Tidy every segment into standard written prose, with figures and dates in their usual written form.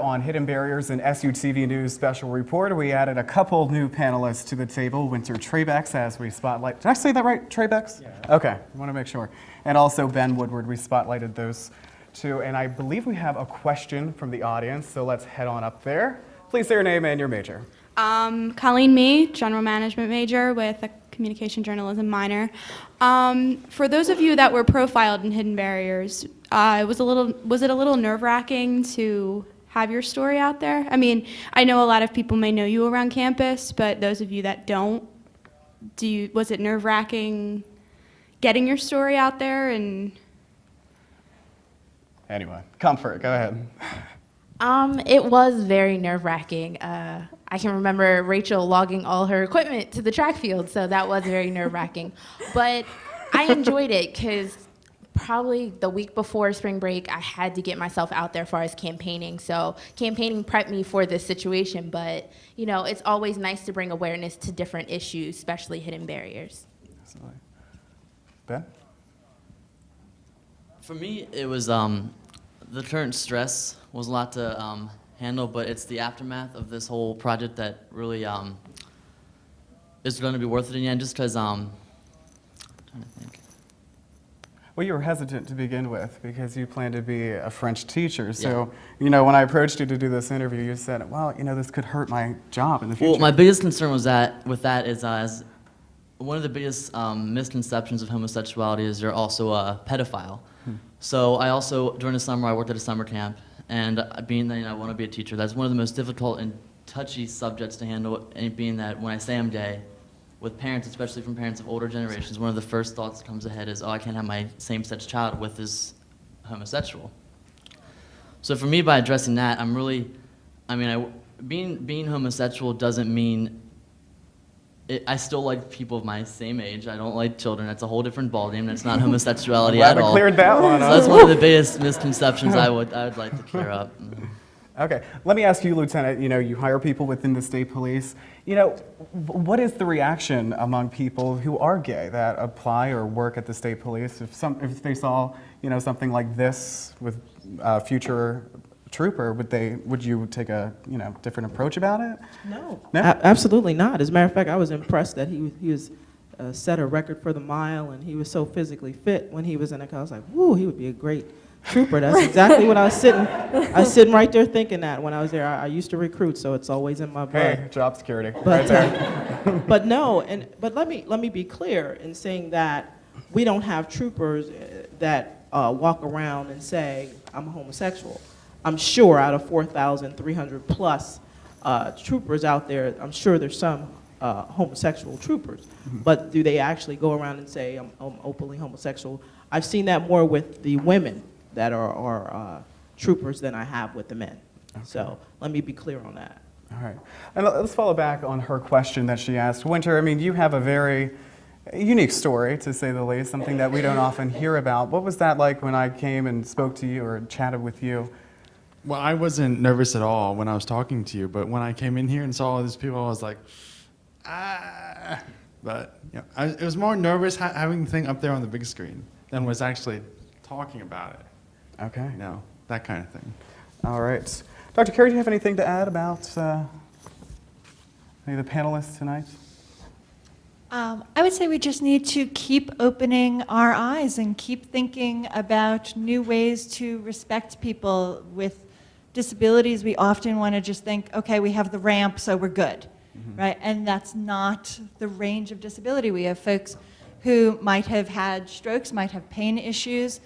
On Hidden Barriers and SUTV News Special Report, we added a couple new panelists to the table. Winter Trebex as we spotlight. Did I say that right? Trebex? Yeah. Okay, I want to make sure. And also Ben Woodward, we spotlighted those two. And I believe we have a question from the audience, so let's head on up there. Please say your name and your major. Colleen Mee, general management major with a communication journalism minor. For those of you that were profiled in Hidden Barriers, was it a little nerve-wracking to have your story out there? I mean, I know a lot of people may know you around campus, but those of you that don't, was it nerve-wracking getting your story out there? And anyway, Comfort, go ahead. It was very nerve-wracking. I can remember Rachel logging all her equipment to the track field, so that was very nerve-wracking. But I enjoyed it because probably the week before spring break, I had to get myself out there as far as campaigning. So campaigning prepped me for this situation, but you know, it's always nice to bring awareness to different issues, especially hidden barriers. Absolutely. Ben? For me, it was the current stress was a lot to handle, but it's the aftermath of this whole project that really is going to be worth it in the end, just because I'm trying to think. Well, you were hesitant to begin with because you plan to be a French teacher. So, you know, when I approached you to do this interview, you said, well, you know, this could hurt my job in the future. Well, my biggest concern was that as one of the biggest misconceptions of homosexuality is you're also a pedophile. So I also, during the summer, I worked at a summer camp, and being that I want to be a teacher, that's one of the most difficult and touchy subjects to handle, and being that when I say I'm gay, with parents, especially from parents of older generations, one of the first thoughts that comes ahead is, oh, I can't have my same-sex child with this homosexual. So for me, by addressing that, I'm really, being homosexual doesn't mean, I still like people of my same age. I don't like children. That's a whole different ballgame. That's not homosexuality at all. Glad we cleared that one So up. that's one of the biggest misconceptions I would like to clear up. Okay, let me ask you, Lieutenant, you know, you hire people within the state police. You know, what is the reaction among people who are gay that apply or work at the state police? If they saw, you know, something like this with a future trooper, would you take a, you know, different approach about it? No, No? absolutely not. As a matter of fact, I was impressed that he was set a record for the mile, and he was so physically fit when he was in the car. I was like, whoo, he would be a great trooper. That's exactly what I was sitting right there thinking that when I was there. I used to recruit, so it's always in my blood. Hey, job security, But, right there. but no, but let me be clear in saying that we don't have troopers that walk around and say, I'm a homosexual. I'm sure out of 4,300 plus troopers out there, I'm sure there's some homosexual troopers. Mm-hmm. But do they actually go around and say, I'm openly homosexual? I've seen that more with the women that are troopers than I have with the men. Okay. So let me be clear on that. All right. And let's follow back on her question that she asked. Winter, I mean, you have a very unique story, to say the least, something that we don't often hear about. What was that like when I came and spoke to you or chatted with you? Well, I wasn't nervous at all when I was talking to you, but when I came in here and saw all these people, I was like, ah. But you know, it was more nervous having the thing up there on the big screen than was actually talking about it. Okay. You know, that kind of thing. All right. Dr. Carey, do you have anything to add about any of the panelists tonight? I would say we just need to keep opening our eyes and keep thinking about new ways to respect people with disabilities. We often want to just think, okay, we have the ramp, so we're good, right? And that's not the range of disability. We have folks who might have had strokes, might have pain issues,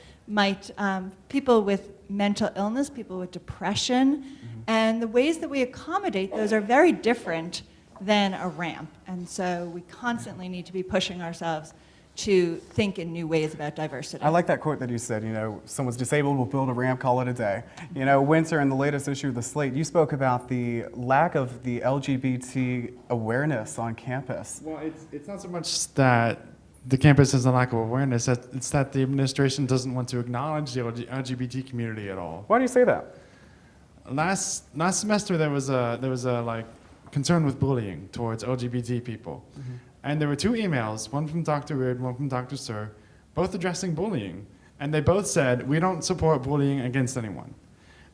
people with mental illness, people with depression, and the ways that we accommodate those are very different than a ramp. And so we constantly need to be pushing ourselves to think in new ways about diversity. I like that quote that you said, you know, someone's disabled, we'll build a ramp, call it a day. You know, Winter, in the latest issue of The Slate, you spoke about the lack of the LGBT awareness on campus. Well, it's not so much that the campus has a lack of awareness, it's that the administration doesn't want to acknowledge the LGBT community at all. Why do you say that? Last semester there was a like concern with bullying towards LGBT people. And there were two emails, one from Dr. Reard, one from Dr. Sir, both addressing bullying. And they both said, we don't support bullying against anyone.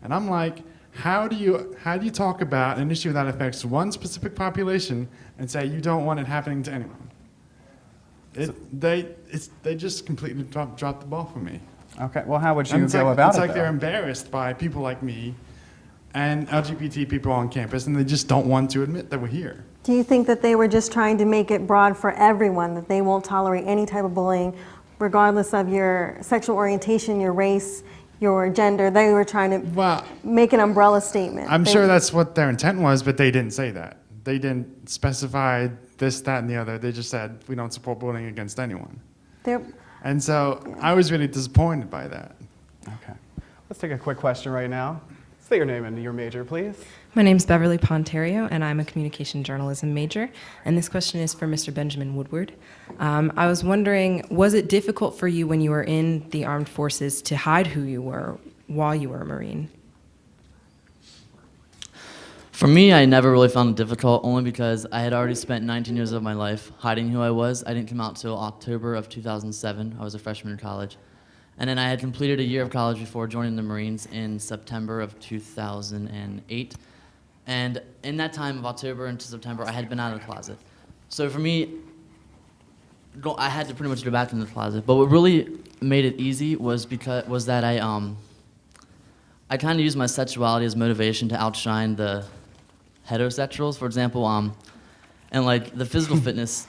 And I'm like, how do you talk about an issue that affects one specific population and say you don't want it happening to anyone? They just completely dropped the ball for me. Okay, well, how would you And it's go like, about it's it, like they're though? embarrassed by people like me and LGBT people on campus, and they just don't want to admit that we're here. Do you think that they were just trying to make it broad for everyone, that they won't tolerate any type of bullying, regardless of your sexual orientation, your race, your gender? They were trying to Well, make an umbrella statement. I'm sure that's what their intent was, but they didn't say that. They didn't specify this, that, and the other. They just said, we don't support bullying against anyone. They're- And so I was really disappointed by that. Okay. Let's take a quick question right now. Say your name and your major, please. My name's Beverly Ponterio, and I'm a communication journalism major. And this question is for Mr. Benjamin Woodward. I was wondering, was it difficult for you when you were in the armed forces to hide who you were while you were a Marine? For me, I never really found it difficult, only because I had already spent 19 years of my life hiding who I was. I didn't come out till October of 2007. I was a freshman in college. And then I had completed a year of college before joining the Marines in September of 2008. And in that time of October into September, I had been out of the closet. So for me, I had to pretty much go back into the closet. But what really made it easy was that I kind of used my sexuality as motivation to outshine the heterosexuals. For example, and like the physical fitness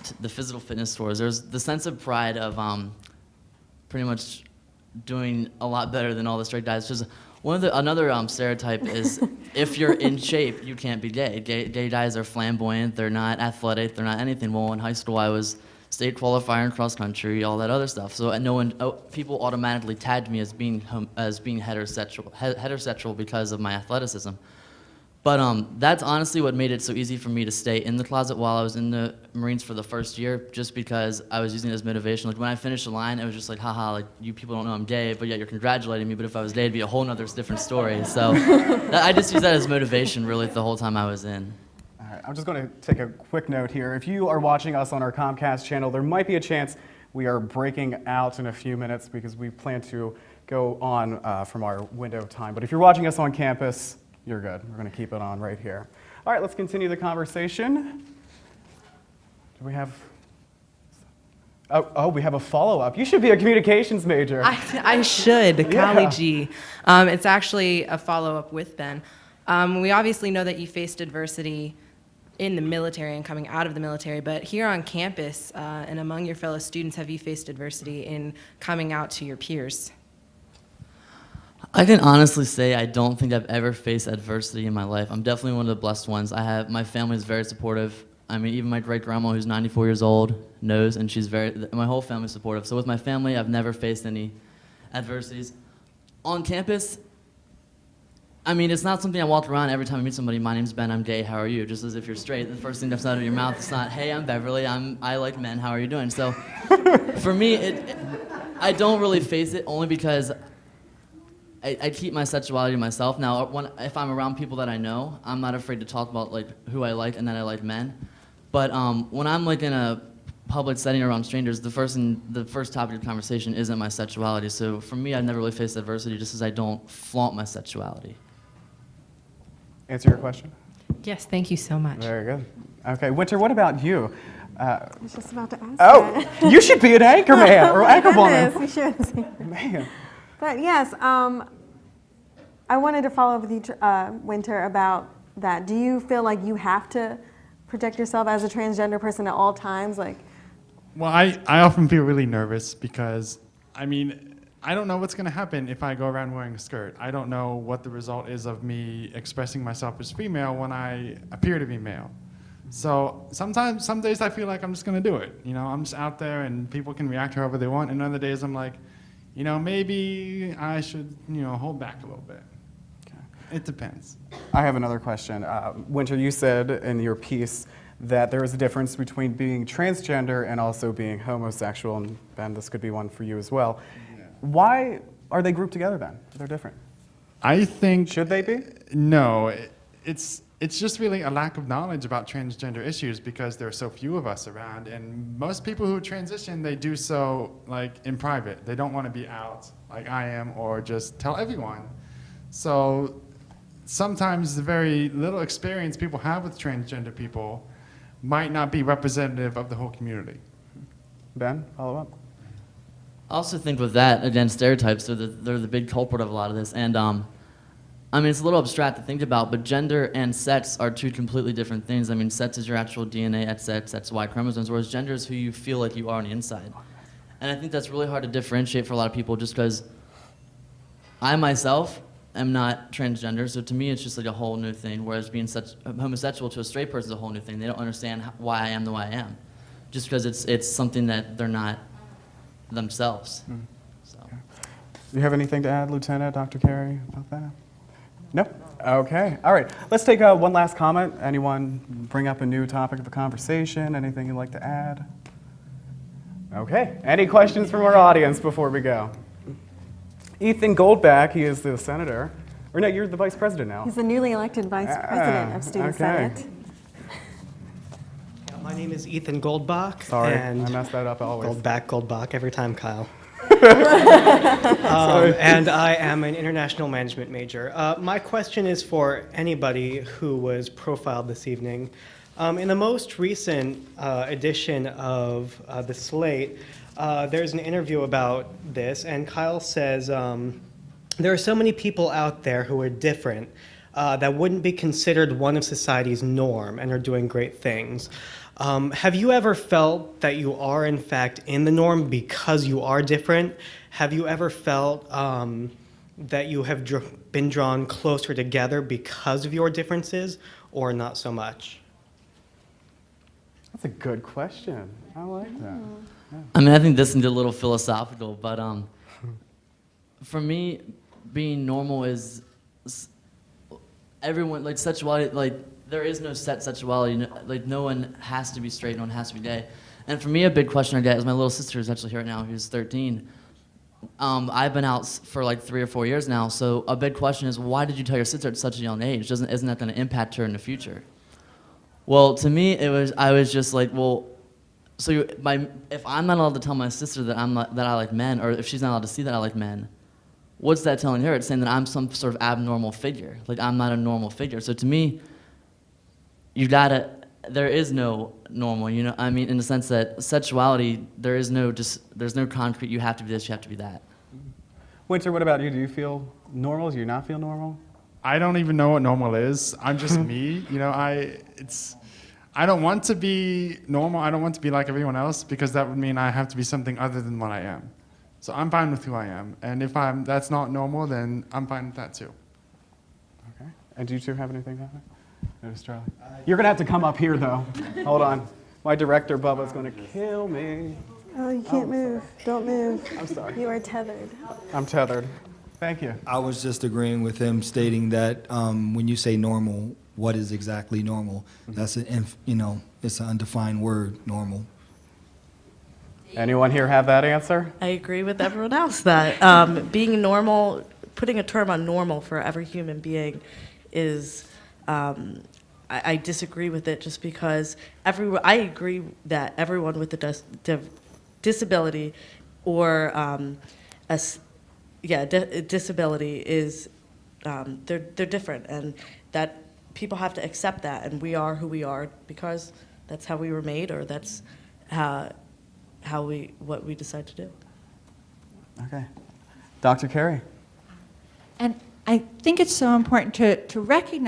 stores, there's the sense of pride of pretty much doing a lot better than all the straight guys. Just another stereotype is if you're in shape, you can't be gay. Gay guys are flamboyant. They're not athletic. They're not anything. Well, in high school, I was state qualifier in cross country, all that other stuff. So people automatically tagged me as being heterosexual because of my athleticism. But that's honestly what made it so easy for me to stay in the closet while I was in the Marines for the first year, just because I was using it as motivation. Like when I finished the line, it was just like, haha, like you people don't know I'm gay, but yet you're congratulating me. But if I was gay, it'd be a whole nother different story. So I just used that as motivation really the whole time I was in. All right, I'm just going to take a quick note here. If you are watching us on our Comcast channel, there might be a chance we are breaking out in a few minutes because we plan to go on from our window of time. But if you're watching us on campus, you're good. We're going to keep it on right here. All right, let's continue the conversation. Do we have... Oh, we have a follow-up. You should be a communications major. I should, Yeah. Golly gee. It's actually a follow-up with Ben. We obviously know that you faced adversity in the military and coming out of the military, but here on campus and among your fellow students, have you faced adversity in coming out to your peers? I can honestly say I don't think I've ever faced adversity in my life. I'm definitely one of the blessed ones. My family is very supportive. I mean, even my great-grandma, who's 94 years old, knows, and my whole family's supportive. So with my family, I've never faced any adversities. On campus, I mean, it's not something I walk around every time I meet somebody, my name's Ben, I'm gay, how are you? Just as if you're straight, the first thing that comes out of your mouth is not, hey, I'm Beverly, I like men, how are you doing? So for me, I don't really face it only because I keep my sexuality to myself. Now, if I'm around people that I know, I'm not afraid to talk about like who I like and that I like men. But when I'm like in a public setting around strangers, the first topic of conversation isn't my sexuality. So for me, I've never really faced adversity just as I don't flaunt my sexuality. Answer your question? Yes, thank you so much. Very good. Okay, Winter, what about you? I was just about to ask Oh, that. you should be an anchor man or Oh my anchor goodness, woman. we should. Man. But yes, I wanted to follow up with you, Winter, about that. Do you feel like you have to project yourself as a transgender person at all times? Like, Well, I often feel really nervous because, I mean, I don't know what's going to happen if I go around wearing a skirt. I don't know what the result is of me expressing myself as female when I appear to be male. So some days I feel like I'm just going to do it. You know, I'm just out there and people can react however they want. And other days I'm like, you know, maybe I should, you know, hold back a little bit. It depends. I have another question. Winter, you said in your piece that there is a difference between being transgender and also being homosexual, and Ben, this could be one for you as well. Yeah. Why are they grouped together then? They're different. I think... Should they be? No, it's just really a lack of knowledge about transgender issues because there are so few of us around, and most people who transition, they do so like in private. They don't want to be out like I am or just tell everyone. So sometimes the very little experience people have with transgender people might not be representative of the whole community. Ben, follow up. I also think with that, again, stereotypes, they're the big culprit of a lot of this. And I mean, it's a little abstract to think about, but gender and sex are two completely different things. I mean, sex is your actual DNA, XX, that's Y chromosomes, whereas gender is who you feel like you are on the inside. And I think that's really hard to differentiate for a lot of people just because I myself am not transgender, so to me it's just like a whole new thing, whereas being such homosexual to a straight person is a whole new thing. They don't understand why I am the way I am, just because it's something that they're not themselves. So. Do you have anything to add, Lieutenant, Dr. Carey, about that? No? Okay. All right. Let's take one last comment. Anyone bring up a new topic of the conversation? Anything you'd like to add? Okay. Any questions from our audience before we go? Ethan Goldback, he is the senator. Or no, you're the vice president now. He's the newly elected vice president of Student okay. Senate. My name is Ethan Goldbach. Sorry, and I messed that up always. Goldbach, every time, Kyle. And I am an international management major. My question is for anybody who was profiled this evening. In the most recent edition of the slate, there's an interview about this, and Kyle says, there are so many people out there who are different that wouldn't be considered one of society's norm and are doing great things. Have you ever felt that you are, in fact, in the norm because you are different? Have you ever felt that you have been drawn closer together because of your differences, or not so much? That's a good question. I like that. Yeah. I mean, I think this can get a little philosophical, but for me, being normal is everyone, like sexuality, like there is no set sexuality, like no one has to be straight, no one has to be gay. And for me, a big question I get is my little sister is actually here right now, who's 13. I've been out for like 3 or 4 years now, so a big question is, why did you tell your sister at such a young age? Isn't that going to impact her in the future? Well, to me, I was just like, well, so if I'm not allowed to tell my sister that that I like men, or if she's not allowed to see that I like men, what's that telling her? It's saying that I'm some sort of abnormal figure. Like I'm not a normal figure. So to me, there is no normal, you know? I mean, in the sense that sexuality, there's no concrete, you have to be this, you have to be that. Winter, what about you? Do you feel normal? Do you not feel normal? I don't even know what normal is. I'm just me. You know, I don't want to be normal. I don't want to be like everyone else because that would mean I have to be something other than what I am. So I'm fine with who I am. And if that's not normal, then I'm fine with that too. Okay. And do you two have anything to add? Notice, Charlie. You're going to have to come up here, though. Hold on. My director, Bubba's going to kill me. Oh, you can't move. Don't move. I'm sorry. You are tethered. I'm tethered. Thank you. I was just agreeing with him stating that when you say normal, what is exactly normal? That's it's an undefined word, normal. Anyone here have that answer? I agree with everyone else that being normal, putting a term on normal for every human being is, I disagree with it just because I agree that everyone with a disability or disability is, they're different, and that people have to accept that, and we are who we are because that's how we were made, or that's what we decide to do. Okay. Dr. Carey. And I think it's so important to recognize